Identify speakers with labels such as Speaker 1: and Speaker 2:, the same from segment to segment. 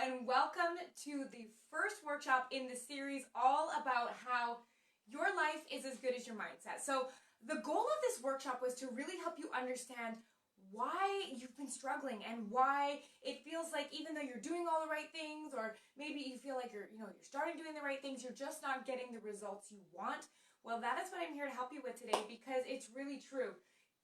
Speaker 1: and welcome to the first workshop in the series all about how your life is as good as your mindset. So the goal of this workshop was to really help you understand why you've been struggling and why it feels like even though you're doing all the right things, or maybe you feel like you're starting doing the right things, you're just not getting the results you want. Well, that is what I'm here to help you with today, because it's really true.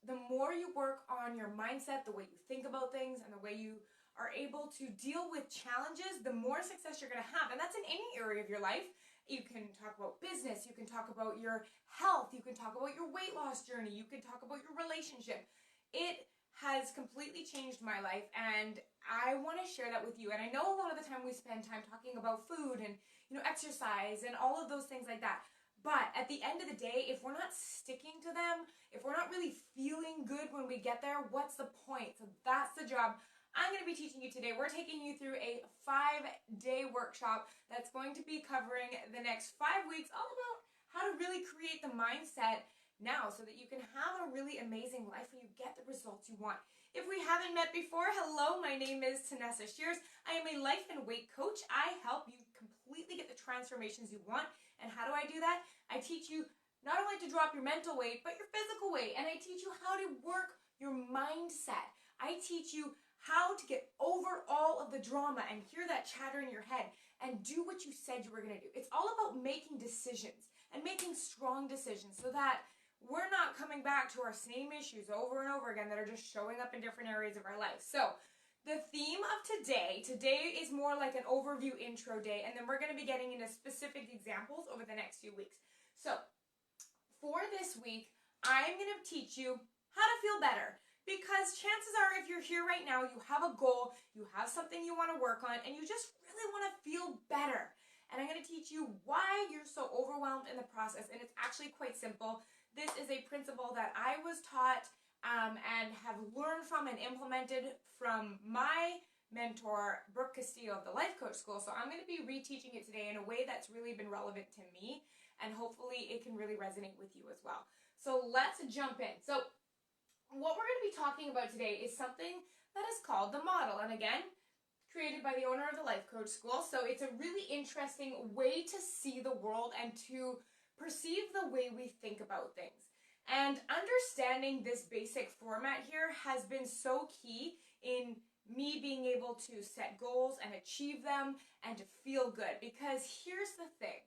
Speaker 1: The more you work on your mindset, the way you think about things, and the way you are able to deal with challenges, the more success you're going to have. And that's in any area of your life. You can talk about business, you can talk about your health, you can talk about your weight loss journey, you can talk about your relationship. It has completely changed my life, and I want to share that with you. And I know a lot of the time we spend time talking about food and exercise and all of those things like that. But at the end of the day, if we're not sticking to them, if we're not really feeling good when we get there, what's the point? So that's the job I'm going to be teaching you today. We're taking you through a 5-day workshop that's going to be covering the next 5 weeks, all about how to really create the mindset now so that you can have a really amazing life and you get the results you want. If we haven't met before, hello, my name is Tanessa Shears. I am a life and weight coach. I help you completely get the transformations you want. And how do I do that? I teach you not only to drop your mental weight, but your physical weight. And I teach you how to work your mindset. I teach you how to get over all of the drama and hear that chatter in your head and do what you said you were going to do. It's all about making decisions and making strong decisions so that we're not coming back to our same issues over and over again that are just showing up in different areas of our life. So the theme of today is more like an overview intro day, and then we're going to be getting into specific examples over the next few weeks. So for this week, I'm going to teach you how to feel better. Because chances are, if you're here right now, you have a goal, you have something you want to work on, and you just really want to feel better. And I'm going to teach you why you're so overwhelmed in the process. And it's actually quite simple. This is a principle that I was taught and have learned from and implemented from my mentor, Brooke Castillo of the Life Coach School. So I'm going to be reteaching it today in a way that's really been relevant to me, and hopefully it can really resonate with you as well. So let's jump in. So what we're going to be talking about today is something that is called the model. And again, created by the owner of the Life Coach School. So it's a really interesting way to see the world and to perceive the way we think about things. And understanding this basic format here has been so key in me being able to set goals and achieve them and to feel good. Because here's the thing.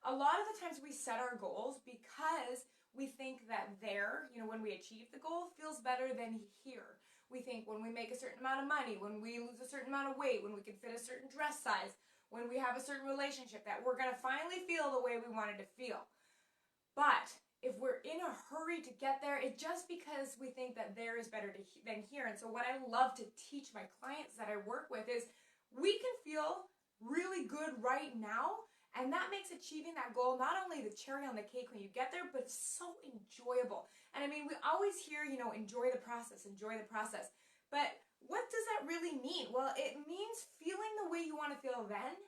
Speaker 1: A lot of the times we set our goals because we think that there, when we achieve the goal, feels better than here. We think when we make a certain amount of money, when we lose a certain amount of weight, when we can fit a certain dress size, when we have a certain relationship, that we're going to finally feel the way we wanted to feel. But if we're in a hurry to get there, it's just because we think that there is better than here. And so what I love to teach my clients that I work with is we can feel really good right now. And that makes achieving that goal not only the cherry on the cake when you get there, but it's so enjoyable. And I mean, we always hear, enjoy the process, enjoy the process. But what does that really mean? Well, it means feeling the way you want to feel then,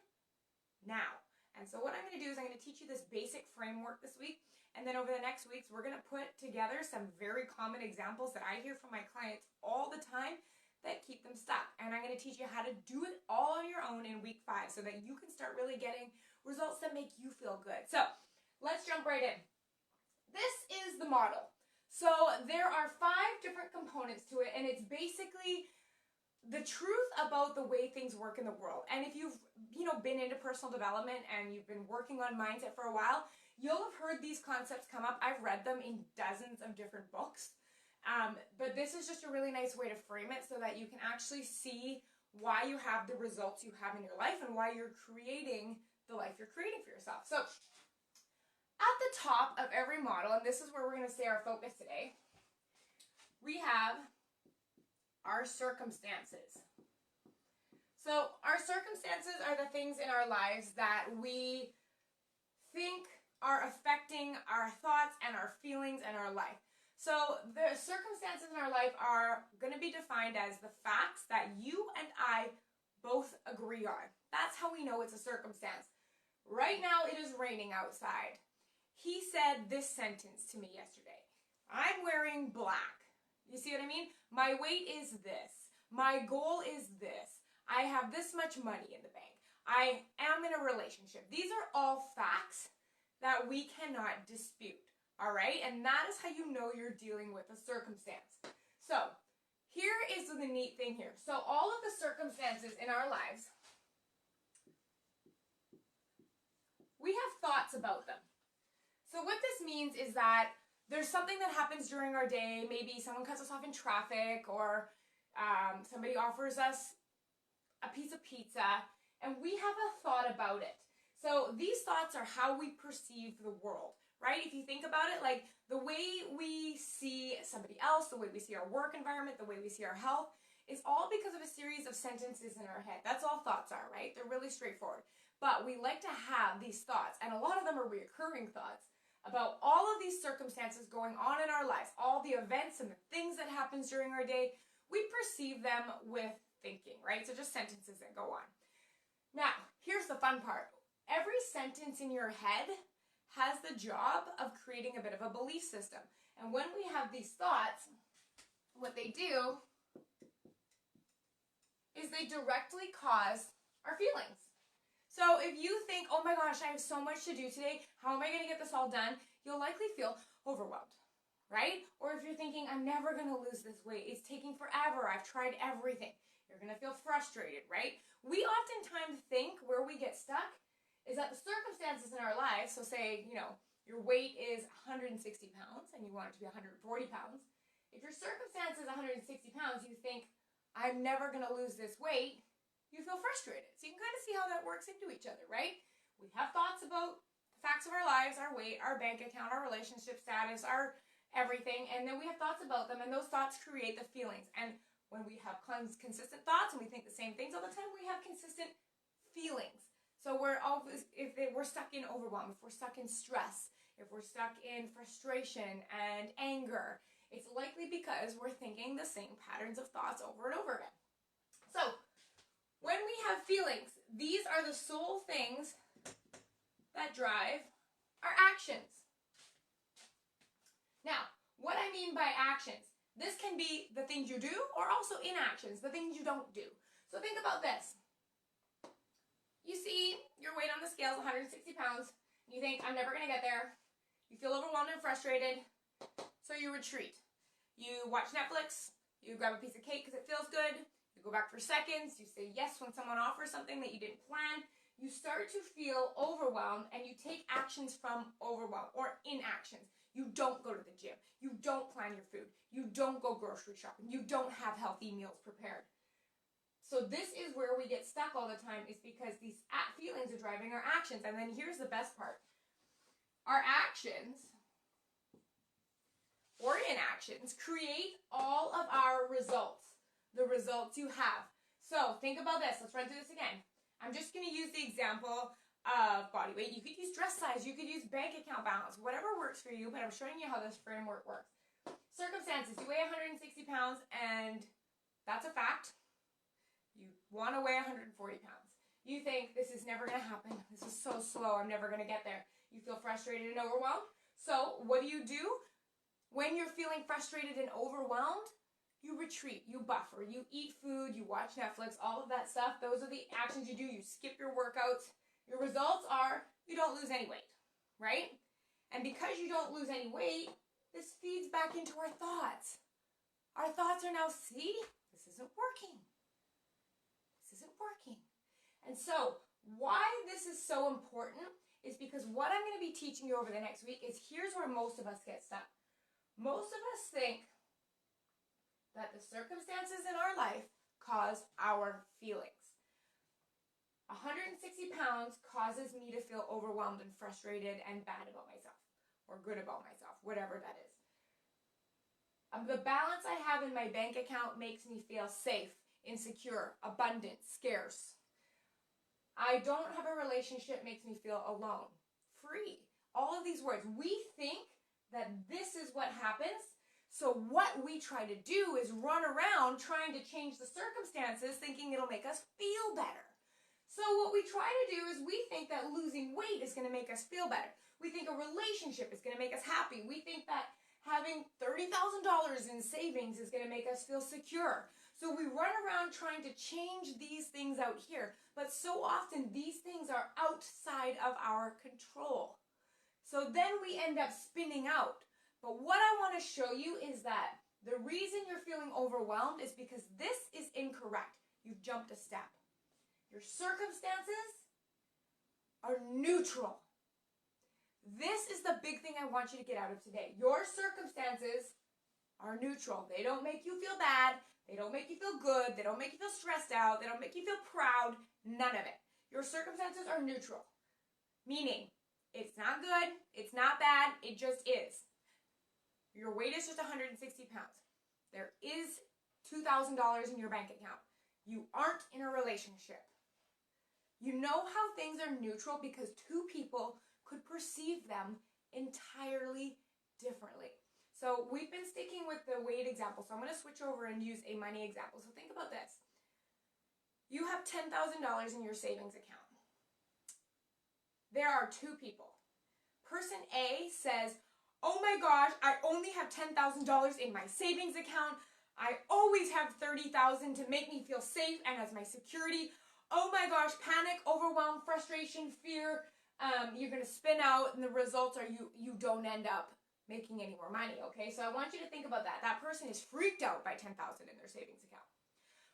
Speaker 1: now. And so what I'm going to do is I'm going to teach you this basic framework this week. And then over the next weeks, we're going to put together some very common examples that I hear from my clients all the time that keep them stuck. And I'm going to teach you how to do it all on your own in week 5 so that you can start really getting results that make you feel good. So let's jump right in. This is the model. So there are 5 different components to it, and it's basically the truth about the way things work in the world. And if you've been into personal development and you've been working on mindset for a while, you'll have heard these concepts come up. I've read them in dozens of different books. But this is just a really nice way to frame it so that you can actually see why you have the results you have in your life and why you're creating the life you're creating for yourself. So at the top of every model, and this is where we're going to stay our focus today, we have our circumstances. So our circumstances are the things in our lives that we think are affecting our thoughts and our feelings and our life. So the circumstances in our life are going to be defined as the facts that you and I both agree on. That's how we know it's a circumstance. Right now it is raining outside. He said this sentence to me yesterday. I'm wearing black. You see what I mean? My weight is this. My goal is this. I have this much money in the bank. I am in a relationship. These are all facts that we cannot dispute, all right? And that is how you know you're dealing with a circumstance. So here is the neat thing here. So all of the circumstances in our lives, we have thoughts about them. So what this means is that there's something that happens during our day. Maybe someone cuts us off in traffic, or somebody offers us a piece of pizza, and we have a thought about it. So these thoughts are how we perceive the world, right? If you think about it, like the way we see somebody else, the way we see our work environment, the way we see our health, is all because of a series of sentences in our head. That's all thoughts are, right? They're really straightforward. But we like to have these thoughts, and a lot of them are recurring thoughts about all of these circumstances going on in our lives, all the events and the things that happens during our day. We perceive them with thinking, right? So just sentences that go on. Now, here's the fun part. Every sentence in your head has the job of creating a bit of a belief system. And when we have these thoughts, what they do is they directly cause our feelings. So if you think, oh my gosh, I have so much to do today, how am I going to get this all done? You'll likely feel overwhelmed, right? Or if you're thinking, I'm never going to lose this weight, it's taking forever, I've tried everything, you're going to feel frustrated, right? We oftentimes think where we get stuck is that the circumstances in our lives, so say, your weight is 160 pounds and you want it to be 140 pounds. If your circumstance is 160 pounds, you think, I'm never going to lose this weight, you feel frustrated. So you can kind of see how that works into each other, right? We have thoughts about the facts of our lives, our weight, our bank account, our relationship status, our everything, and then we have thoughts about them, and those thoughts create the feelings. And when we have consistent thoughts and we think the same things all the time, we have consistent feelings. So we're always, if we're stuck in overwhelm, if we're stuck in stress, if we're stuck in frustration and anger, it's likely because we're thinking the same patterns of thoughts over and over again. So when we have feelings, these are the sole things that drive our actions. Now, what I mean by actions, this can be the things you do or also inactions, the things you don't do. So think about this. You see your weight on the scale is 160 pounds. You think, I'm never going to get there. You feel overwhelmed and frustrated, so you retreat. You watch Netflix. You grab a piece of cake because it feels good. You go back for seconds. You say yes when someone offers something that you didn't plan. You start to feel overwhelmed, and you take actions from overwhelm or inactions. You don't go to the gym. You don't plan your food. You don't go grocery shopping. You don't have healthy meals prepared. So this is where we get stuck all the time, is because these feelings are driving our actions. And then here's the best part. Our actions or inactions create all of our results, the results you have. So think about this. Let's run through this again. I'm just going to use the example of body weight. You could use dress size. You could use bank account balance, whatever works for you, but I'm showing you how this framework works. Circumstances. You weigh 160 pounds, and that's a fact. You want to weigh 140 pounds. You think, this is never going to happen. This is so slow. I'm never going to get there. You feel frustrated and overwhelmed. So what do? When you're feeling frustrated and overwhelmed, you retreat, you buffer, you eat food, you watch Netflix, all of that stuff. Those are the actions you do. You skip your workouts. Your results are you don't lose any weight, right? And because you don't lose any weight, this feeds back into our thoughts. Our thoughts are now, see, this isn't working. This isn't working. And so why this is so important is because what I'm going to be teaching you over the next week is here's where most of us get stuck. Most of us think that the circumstances in our life cause our feelings. 160 pounds causes me to feel overwhelmed and frustrated and bad about myself, or good about myself, whatever that is. The balance I have in my bank account makes me feel safe, insecure, abundant, scarce. I don't have a relationship makes me feel alone, free. All of these words. We think that this is what happens. So what we try to do is run around trying to change the circumstances, thinking it'll make us feel better. So what we try to do is we think that losing weight is going to make us feel better. We think a relationship is going to make us happy. We think that having $30,000 in savings is going to make us feel secure. So we run around trying to change these things out here, but so often these things are outside of our control. So then we end up spinning out. But what I want to show you is that the reason you're feeling overwhelmed is because this is incorrect. You've jumped a step. Your circumstances are neutral. This is the big thing I want you to get out of today. Your circumstances are neutral. They don't make you feel bad. They don't make you feel good. They don't make you feel stressed out. They don't make you feel proud. None of it. Your circumstances are neutral. Meaning, it's not good. It's not bad. It just is. Your weight is just 160 pounds. There is $2,000 in your bank account. You aren't in a relationship. You know how things are neutral because two people could perceive them entirely differently. So we've been sticking with the weight example. So I'm going to switch over and use a money example. So think about this. You have $10,000 in your savings account. There are two people. Person A says, oh my gosh, I only have $10,000 in my savings account. I always have $30,000 to make me feel safe and as my security. Oh my gosh, panic, overwhelm, frustration, fear. You're going to spin out and the results are you don't end up making any more money, okay? So I want you to think about that. That person is freaked out by $10,000 in their savings account.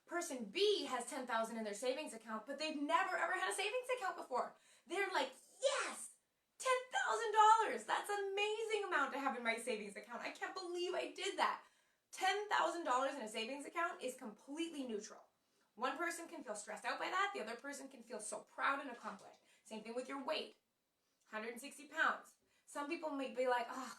Speaker 1: Person B has $10,000 in their savings account, but they've never ever had a savings account before. They're like, yes, $10,000. That's an amazing amount to have in my savings account. I can't believe I did that. $10,000 in a savings account is completely neutral. One person can feel stressed out by that. The other person can feel so proud and accomplished. Same thing with your weight, 160 pounds. Some people might be like, oh,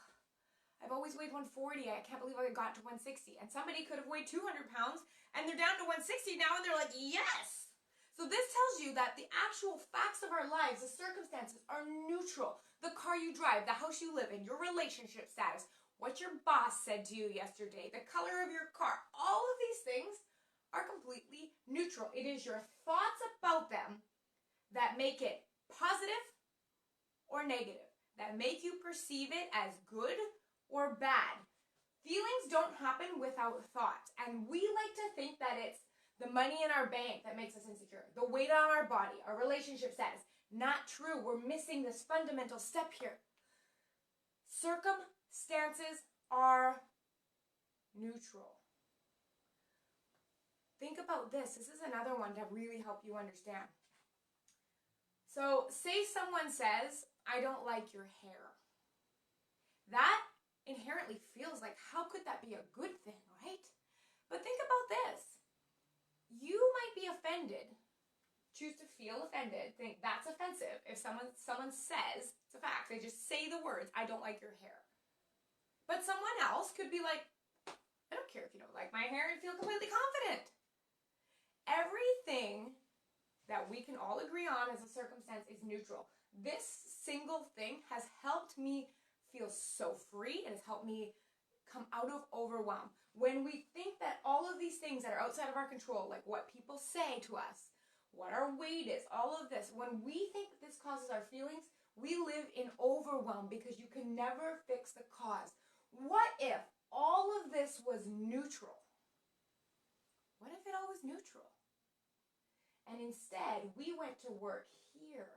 Speaker 1: I've always weighed 140. I can't believe I got to 160. And somebody could have weighed 200 pounds and they're down to 160 now and they're like, yes. So this tells you that the actual facts of our lives, the circumstances are neutral. The car you drive, the house you live in, your relationship status, what your boss said to you yesterday, the color of your car, all of these things are completely neutral. It is your thoughts about them that make it positive or negative, that make you perceive it as good or bad. Feelings don't happen without thoughts, and we like to think that it's the money in our bank that makes us insecure, the weight on our body, our relationship status. Not true. We're missing this fundamental step here. Circumstances are neutral. Think about this. This is another one to really help you understand. So say someone says, I don't like your hair. That inherently feels like, how could that be a good thing, right? But think about this. You might be offended, choose to feel offended, think that's offensive. If someone says, it's a fact, they just say the words, I don't like your hair. But someone else could be like, I don't care if you don't like my hair, and feel completely confident. Everything that we can all agree on as a circumstance is neutral. This single thing has helped me feel so free. It has helped me come out of overwhelm. When we think that all of these things that are outside of our control, like what people say to us, what our weight is, all of this, when we think that this causes our feelings, we live in overwhelm because you can never fix the cause. What if all of this was neutral? What if it all was neutral? And instead, we went to work here.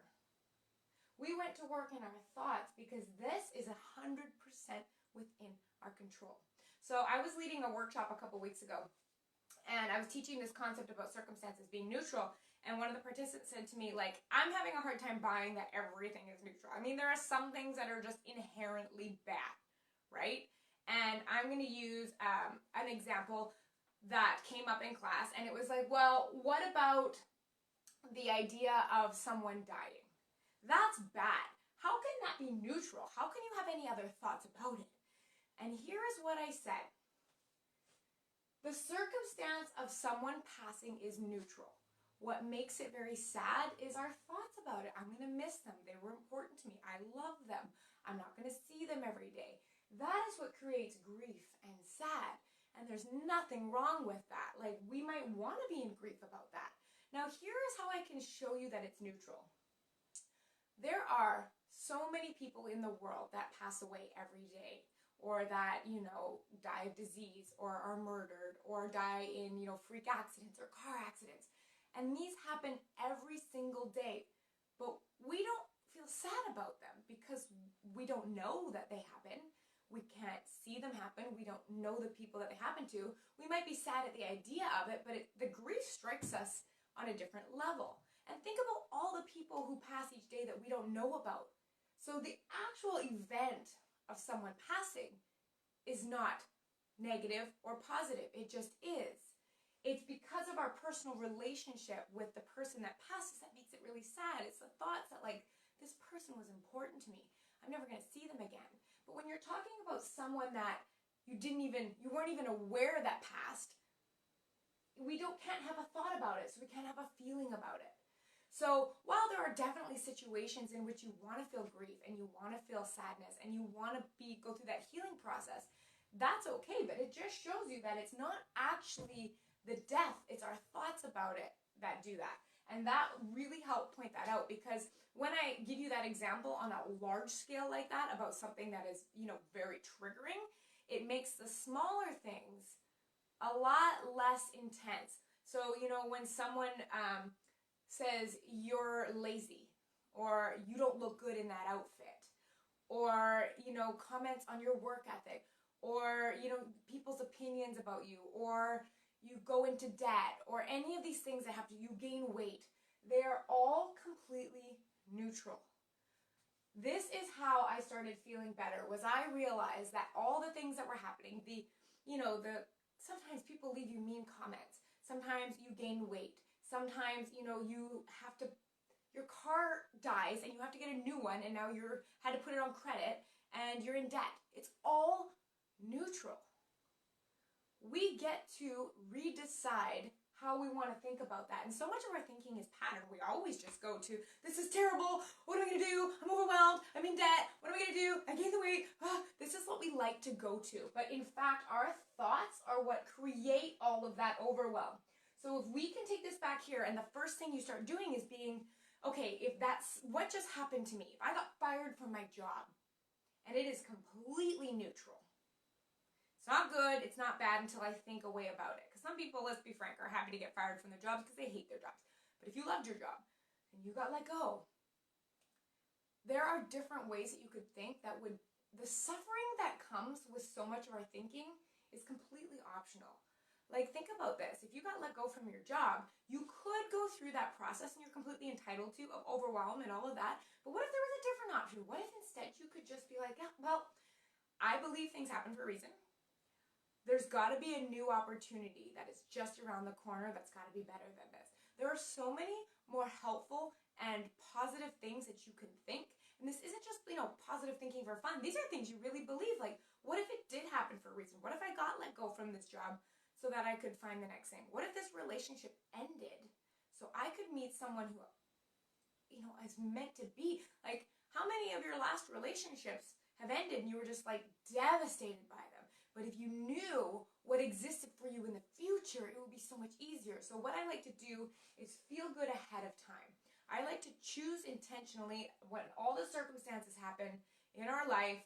Speaker 1: We went to work in our thoughts because this is 100% within our control. So I was leading a workshop a couple weeks ago, and I was teaching this concept about circumstances being neutral, and one of the participants said to me, like, I'm having a hard time buying that everything is neutral. I mean, there are some things that are just inherently bad, right? And I'm going to use an example that came up in class, and it was like, well, what about the idea of someone dying? That's bad. How can that be neutral? How can you have any other thoughts about it? And here is what I said. The circumstance of someone passing is neutral. What makes it very sad is our thoughts about it. I'm going to miss them. They were important to me. I love them. I'm not going to see them every day. That is what creates grief and sad. And there's nothing wrong with that. Like, we might want to be in grief about that. Now, here is how I can show you that it's neutral. There are so many people in the world that pass away every day, or that, die of disease or are murdered or die in, freak accidents or car accidents. And these happen every single day. But we don't feel sad about them because we don't know that they happen. We can't see them happen. We don't know the people that they happen to. We might be sad at the idea of it, but the grief strikes us on a different level. And think about all the people who pass each day that we don't know about. So the actual event of someone passing is not negative or positive. It just is. It's because of our personal relationship with the person that passes that makes it really sad. It's the thoughts that, like, this person was important to me. I'm never going to see them again. But when you're talking about someone that you weren't even aware that passed, we can't have a thought about it, so we can't have a feeling about it. So while there are definitely situations in which you want to feel grief and you want to feel sadness and you want to go through that healing process, that's okay, but it just shows you that it's not actually the death, it's our thoughts about it that do that. And that really helped point that out, because when I give you that example on a large scale like that about something that is, very triggering, it makes the smaller things a lot less intense. So, when someone says you're lazy, or you don't look good in that outfit, or, comments on your work ethic, or, people's opinions about you, or you go into debt, or any of these things that happen, you gain weight, they're all completely neutral. This is how I started feeling better, was I realized that all the things that were happening, sometimes people leave you mean comments, sometimes you gain weight, sometimes, your car dies and you have to get a new one and now had to put it on credit and you're in debt. It's all neutral. We get to redecide how we want to think about that. And so much of our thinking is pattern. We always just go to, this is terrible, what am I going to do? I'm overwhelmed, I'm in debt, what am I going to do? I gained the weight. This is what we like to go to. But in fact, our thoughts are what create all of that overwhelm. So if we can take this back here, and the first thing you start doing is being, okay, if that's what just happened to me, if I got fired from my job, and it is completely neutral. It's not good, it's not bad until I think a way about it. Because some people, let's be frank, are happy to get fired from their jobs because they hate their jobs. But if you loved your job and you got let go, there are different ways that you could think the suffering that comes with so much of our thinking is completely optional. Like, think about this. If you got let go from your job, you could go through that process, and you're completely entitled to, of overwhelm and all of that. But what if there was a different option? What if instead you could just be like, yeah, well, I believe things happen for a reason. There's got to be a new opportunity that is just around the corner that's got to be better than this. There are so many more helpful and positive things that you can think. And this isn't just, positive thinking for fun. These are things you really believe. Like, what if it did happen for a reason? What if I got let go from this job so that I could find the next thing? What if this relationship ended so I could meet someone who, is meant to be? Like, how many of your last relationships have ended and you were just, devastated by them? But if you knew what existed for you in the future, it would be so much easier. So what I like to do is feel good ahead of time. I like to choose intentionally when all the circumstances happen in our life.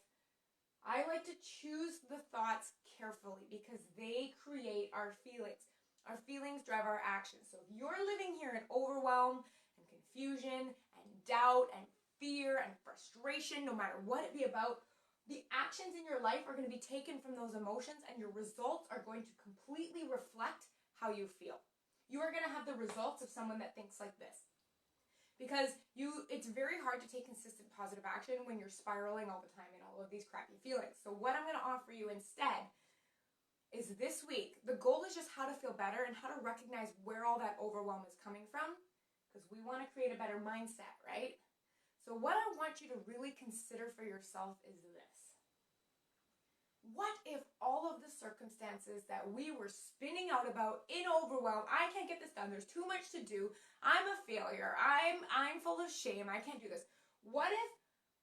Speaker 1: I like to choose the thoughts carefully because they create our feelings. Our feelings drive our actions. So if you're living here in overwhelm and confusion and doubt and fear and frustration, no matter what it be about, the actions in your life are going to be taken from those emotions, and your results are going to completely reflect how you feel. You are going to have the results of someone that thinks like this. Because it's very hard to take consistent positive action when you're spiraling all the time in all of these crappy feelings. So what I'm going to offer you instead is this week, the goal is just how to feel better and how to recognize where all that overwhelm is coming from, because we want to create a better mindset, right? So what I want you to really consider for yourself is this. What if all of the circumstances that we were spinning out about in overwhelm, I can't get this done, there's too much to do, I'm a failure, I'm full of shame, I can't do this. What if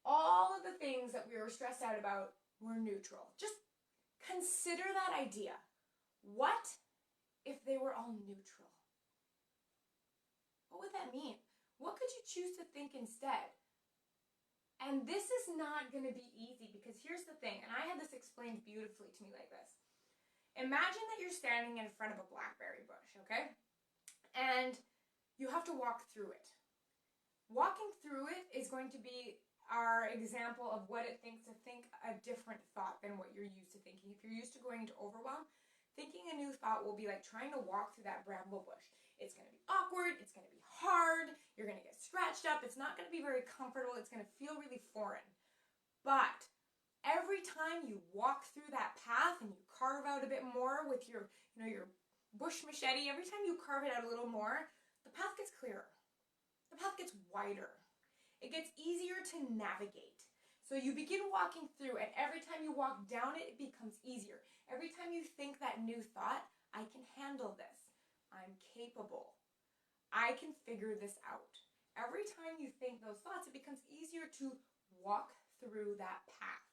Speaker 1: all of the things that we were stressed out about were neutral? Just consider that idea. What if they were all neutral? What would that mean? What could you choose to think instead? And this is not going to be easy because here's the thing, and I had this explained beautifully to me like this. Imagine that you're standing in front of a blackberry bush, okay? And you have to walk through it. Walking through it is going to be our example of what it thinks to think a different thought than what you're used to thinking. If you're used to going into overwhelm, thinking a new thought will be like trying to walk through that bramble bush. It's going to be awkward, it's going to be hard, you're going to get scratched up, it's not going to be very comfortable, it's going to feel really foreign. But every time you walk through that path and you carve out a bit more with your, your bush machete, every time you carve it out a little more, the path gets clearer. The path gets wider. It gets easier to navigate. So you begin walking through, and every time you walk down it, it becomes easier. Every time you think that new thought, I can handle this. I'm capable. I can figure this out. Every time you think those thoughts, it becomes easier to walk through that path.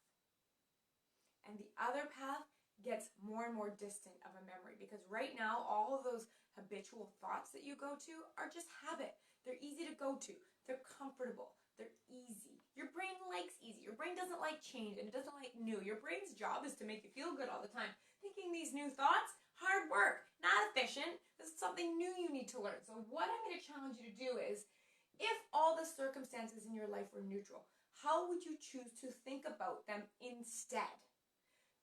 Speaker 1: And the other path gets more and more distant of a memory, because right now, all of those habitual thoughts that you go to are just habit. They're easy to go to. They're comfortable. They're easy. Your brain likes easy. Your brain doesn't like change, and it doesn't like new. Your brain's job is to make you feel good all the time. Thinking these new thoughts, hard work, not efficient. This is something new you need to learn. So what I'm going to challenge you to do is, if all the circumstances in your life were neutral, how would you choose to think about them instead?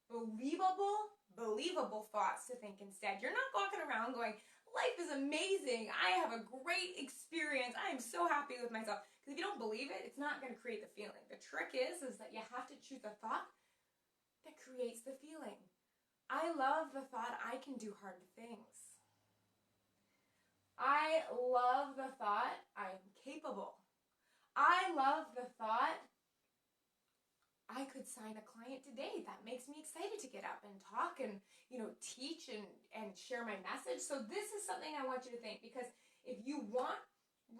Speaker 1: Believable thoughts to think instead. You're not walking around going, life is amazing, I have a great experience, I am so happy with myself. Because if you don't believe it, it's not going to create the feeling. The trick is that you have to choose a thought that creates the feeling. I love the thought I can do hard things. I love the thought I am capable. I love the thought I could sign a client today. That makes me excited to get up and talk and, teach and share my message. So this is something I want you to think, because if you want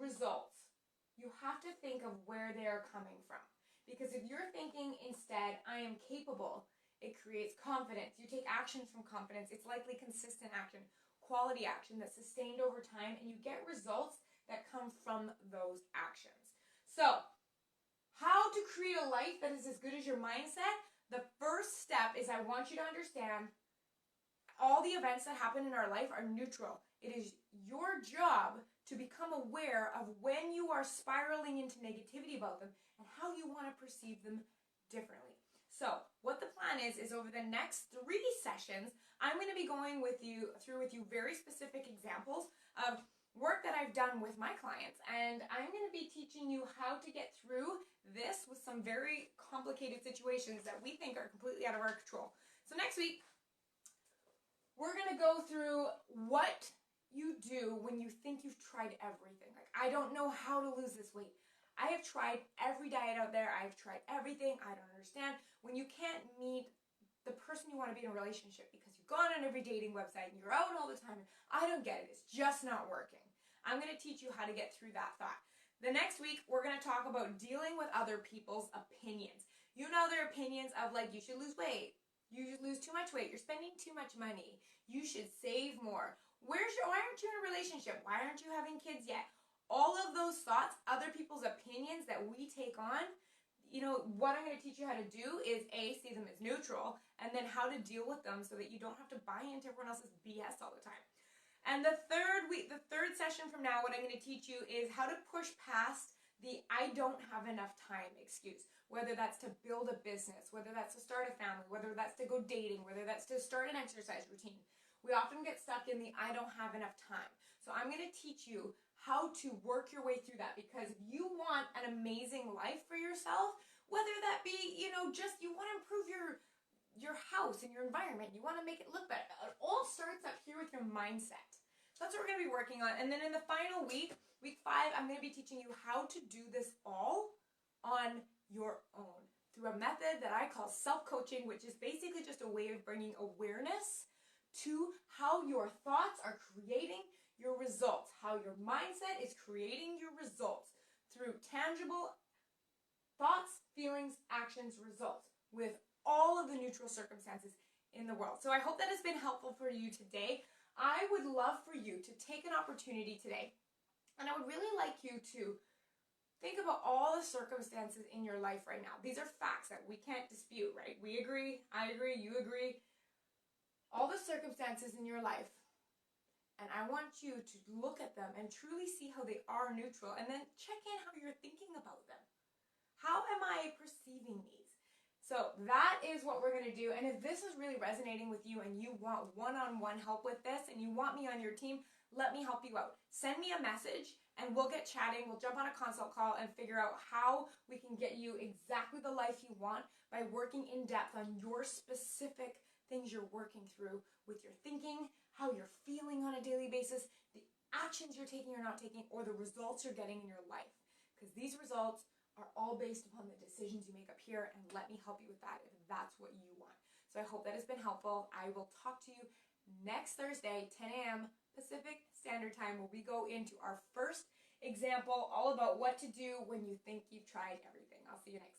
Speaker 1: results, you have to think of where they are coming from. Because if you're thinking instead, I am capable, it creates confidence. You take actions from confidence. It's likely consistent action, quality action that's sustained over time, and you get results that come from those actions. So, how to create a life that is as good as your mindset? The first step is I want you to understand all the events that happen in our life are neutral. It is your job to become aware of when you are spiraling into negativity about them and how you want to perceive them differently. So what the plan is over the next 3 sessions, I'm going to be going through with you very specific examples of work that I've done with my clients, and I'm going to be teaching you how to get through this with some very complicated situations that we think are completely out of our control. So next week, we're going to go through what you do when you think you've tried everything. Like, I don't know how to lose this weight. I have tried every diet out there. I've tried everything. I don't understand. When you can't meet the person you want to be in a relationship because you've gone on every dating website and you're out all the time, I don't get it. It's just not working. I'm going to teach you how to get through that thought. The next week, we're going to talk about dealing with other people's opinions. You know their opinions of like, you should lose weight. You should lose too much weight. You're spending too much money. You should save more. Why aren't you in a relationship? Why aren't you having kids yet? All of those thoughts, other people's opinions that we take on, what I'm going to teach you how to do is A, see them as neutral, and then how to deal with them so that you don't have to buy into everyone else's BS all the time. And the third session from now, what I'm going to teach you is how to push past the I don't have enough time excuse. Whether that's to build a business, whether that's to start a family, whether that's to go dating, whether that's to start an exercise routine. We often get stuck in the I don't have enough time. So I'm going to teach you how to work your way through that, because if you want an amazing life for yourself, whether that be, just you want to improve your house and your environment, you want to make it look better, it all starts up here with your mindset. So that's what we're going to be working on. And then in the final week 5, I'm going to be teaching you how to do this all on your own through a method that I call self-coaching, which is basically just a way of bringing awareness to how your thoughts are creating your results, how your mindset is creating your results through tangible thoughts, feelings, actions, results with all of the neutral circumstances in the world. So I hope that has been helpful for you today. I would love for you to take an opportunity today, and I would really like you to think about all the circumstances in your life right now. These are facts that we can't dispute, right? We agree, I agree, you agree. All the circumstances in your life. And I want you to look at them and truly see how they are neutral, and then check in how you're thinking about them. How am I perceiving these? So that is what we're going to do. And if this is really resonating with you and you want one-on-one help with this and you want me on your team, let me help you out. Send me a message and we'll get chatting. We'll jump on a consult call and figure out how we can get you exactly the life you want by working in depth on your specific things you're working through with your thinking, how you're feeling on a daily basis, the actions you're taking or not taking, or the results you're getting in your life. Because these results are all based upon the decisions you make up here, and let me help you with that if that's what you want. So I hope that has been helpful. I will talk to you next Thursday, 10 a.m. Pacific Standard Time, where we go into our first example all about what to do when you think you've tried everything. I'll see you next time.